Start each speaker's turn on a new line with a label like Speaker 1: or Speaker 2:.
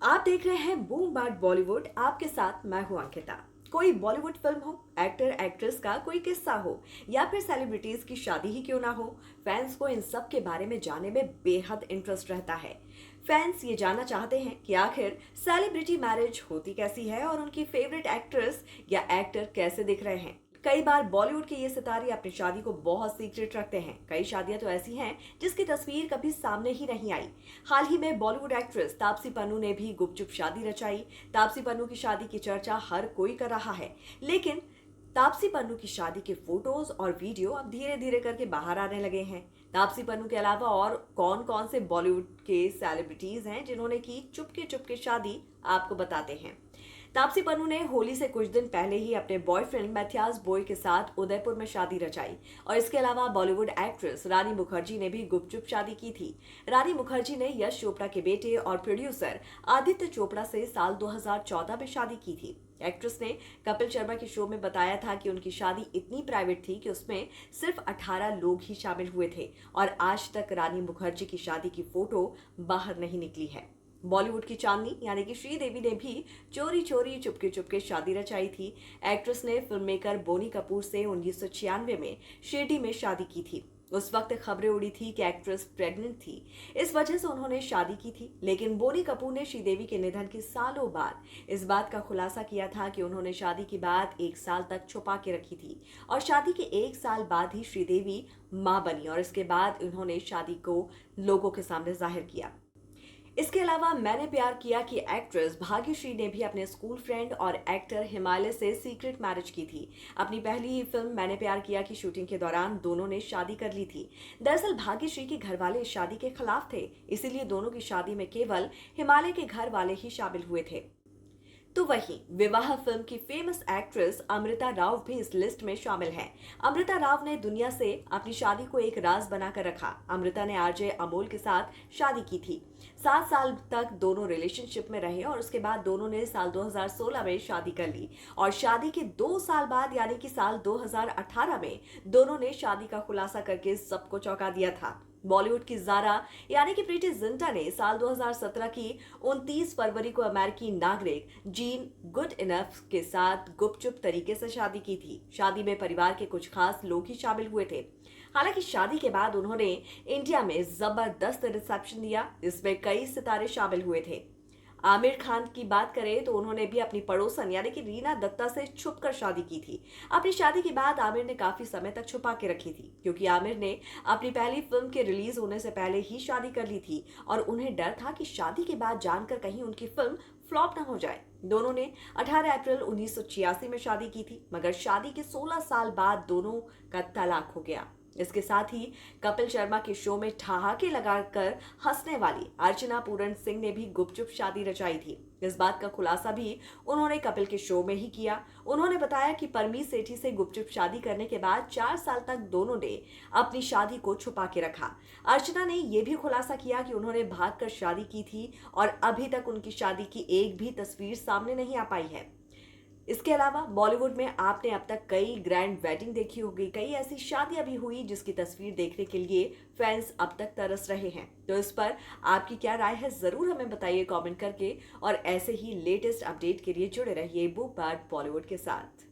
Speaker 1: आप देख रहे हैं बूम बाट बॉलीवुड। आपके साथ मैं हूं अंकिता। कोई बॉलीवुड फिल्म हो, एक्टर एक्ट्रेस का कोई किस्सा हो या फिर सेलिब्रिटीज की शादी ही क्यों ना हो, फैंस को इन सब के बारे में जानने में बेहद इंटरेस्ट रहता है। फैंस ये जानना चाहते हैं कि आखिर सेलिब्रिटी मैरिज होती कैसी है और उनकी फेवरेट एक्ट्रेस या एक्टर कैसे दिख रहे हैं। कई बार बॉलीवुड के ये सितारे अपनी शादी को बहुत सीक्रेट रखते हैं। कई शादियां तो ऐसी हैं जिसकी तस्वीर कभी सामने ही नहीं आई। हाल ही में बॉलीवुड एक्ट्रेस तापसी पन्नू ने भी गुपचुप शादी रचाई। तापसी पन्नू की शादी की चर्चा हर कोई कर रहा है, लेकिन तापसी पन्नू की शादी के फोटोज और वीडियो अब धीरे धीरे करके बाहर आने लगे हैं। तापसी पन्नू के अलावा और कौन कौन से बॉलीवुड के सेलिब्रिटीज हैं जिन्होंने की चुपके चुपके शादी, आपको बताते हैं। तापसी पन्नू ने होली से कुछ दिन पहले ही अपने बॉयफ्रेंड मैथियास बॉय के साथ उदयपुर में शादी रचाई और इसके अलावा बॉलीवुड एक्ट्रेस रानी मुखर्जी ने भी गुपचुप शादी की थी। रानी मुखर्जी ने यश चोपड़ा के बेटे और प्रोड्यूसर आदित्य चोपड़ा से साल 2014 में शादी की थी। एक्ट्रेस ने कपिल शर्मा के शो में बताया था कि उनकी शादी इतनी प्राइवेट थी कि उसमें सिर्फ 18 लोग ही शामिल हुए थे और आज तक रानी मुखर्जी की शादी की फोटो बाहर नहीं निकली है। बॉलीवुड की चांदनी यानी कि श्रीदेवी ने भी चोरी चोरी चुपके चुपके शादी रचाई थी। एक्ट्रेस ने फिल्म मेकर बोनी कपूर से 1996 में शिरडी में शादी की थी। उस वक्त खबरें उड़ी थी कि एक्ट्रेस प्रेग्नेंट थी, इस वजह से उन्होंने शादी की थी। लेकिन बोनी कपूर ने श्रीदेवी के निधन के सालों बाद इस बात का खुलासा किया था कि उन्होंने शादी की बात 1 साल तक छुपा के रखी थी और शादी के 1 साल बाद ही श्रीदेवी मां बनी और इसके बाद उन्होंने शादी को लोगों के सामने जाहिर किया। इसके अलावा मैंने प्यार किया की एक्ट्रेस भाग्यश्री ने भी अपने स्कूल फ्रेंड और एक्टर हिमालय से सीक्रेट मैरिज की थी। अपनी पहली ही फिल्म मैंने प्यार किया की शूटिंग के दौरान दोनों ने शादी कर ली थी। दरअसल भाग्यश्री के घर वाले इस शादी के खिलाफ थे, इसीलिए दोनों की शादी में केवल हिमालय के घर वाले ही शामिल हुए थे। तो वहीं विवाह फिल्म की फेमस एक्ट्रेस अमृता राव भी इस लिस्ट में शामिल हैं। अमृता राव ने दुनिया से अपनी शादी को एक राज बनाकर रखा। अमृता ने आरजे अमोल के साथ शादी की थी। 7 साल तक दोनों रिलेशनशिप में रहे और उसके बाद दोनों ने साल 2016 में शादी कर ली और शादी के 2 साल बाद यानी कि साल 2018 में दोनों ने शादी का खुलासा करके सबको चौंका दिया था। बॉलीवुड की जारा यानी कि प्रीति जिंटा ने साल 2017 की 29 फरवरी को अमेरिकी नागरिक जीन गुड इनफ के साथ गुपचुप तरीके से शादी की थी। शादी में परिवार के कुछ खास लोग ही शामिल हुए थे। हालांकि शादी के बाद उन्होंने इंडिया में जबरदस्त रिसेप्शन दिया, जिसमें कई सितारे शामिल हुए थे। आमिर खान की बात करें तो उन्होंने भी अपनी पड़ोसन यानी कि रीना दत्ता से छुपकर शादी की थी। अपनी शादी की बात आमिर ने काफी समय तक छुपा के रखी थी, क्योंकि आमिर ने अपनी पहली फिल्म के रिलीज होने से पहले ही शादी कर ली थी और उन्हें डर था कि शादी के बाद जानकर कहीं उनकी फिल्म फ्लॉप ना हो जाए। दोनों ने 18 अप्रैल 1986 में शादी की थी, मगर शादी के 16 साल बाद दोनों का तलाक हो गया। इसके साथ ही कपिल शर्मा के शो में ठहाके लगाकर हंसने वाली अर्चना पूरन सिंह ने भी गुपचुप शादी रचाई थी। इस बात का खुलासा भी उन्होंने कपिल के शो में ही किया। उन्होंने बताया कि परमीत सेठी से गुपचुप शादी करने के बाद 4 साल तक दोनों ने अपनी शादी को छुपा के रखा। अर्चना ने यह भी खुलासा किया कि उन्होंने भागकर शादी की थी और अभी तक उनकी शादी की एक भी तस्वीर सामने नहीं आ पाई है। इसके अलावा बॉलीवुड में आपने अब तक कई ग्रैंड वेडिंग देखी होगी, कई ऐसी शादियां भी हुई जिसकी तस्वीर देखने के लिए फैंस अब तक तरस रहे हैं। तो इस पर आपकी क्या राय है, जरूर हमें बताइए कमेंट करके और ऐसे ही लेटेस्ट अपडेट के लिए जुड़े रहिए बूम बाट बॉलीवुड के साथ।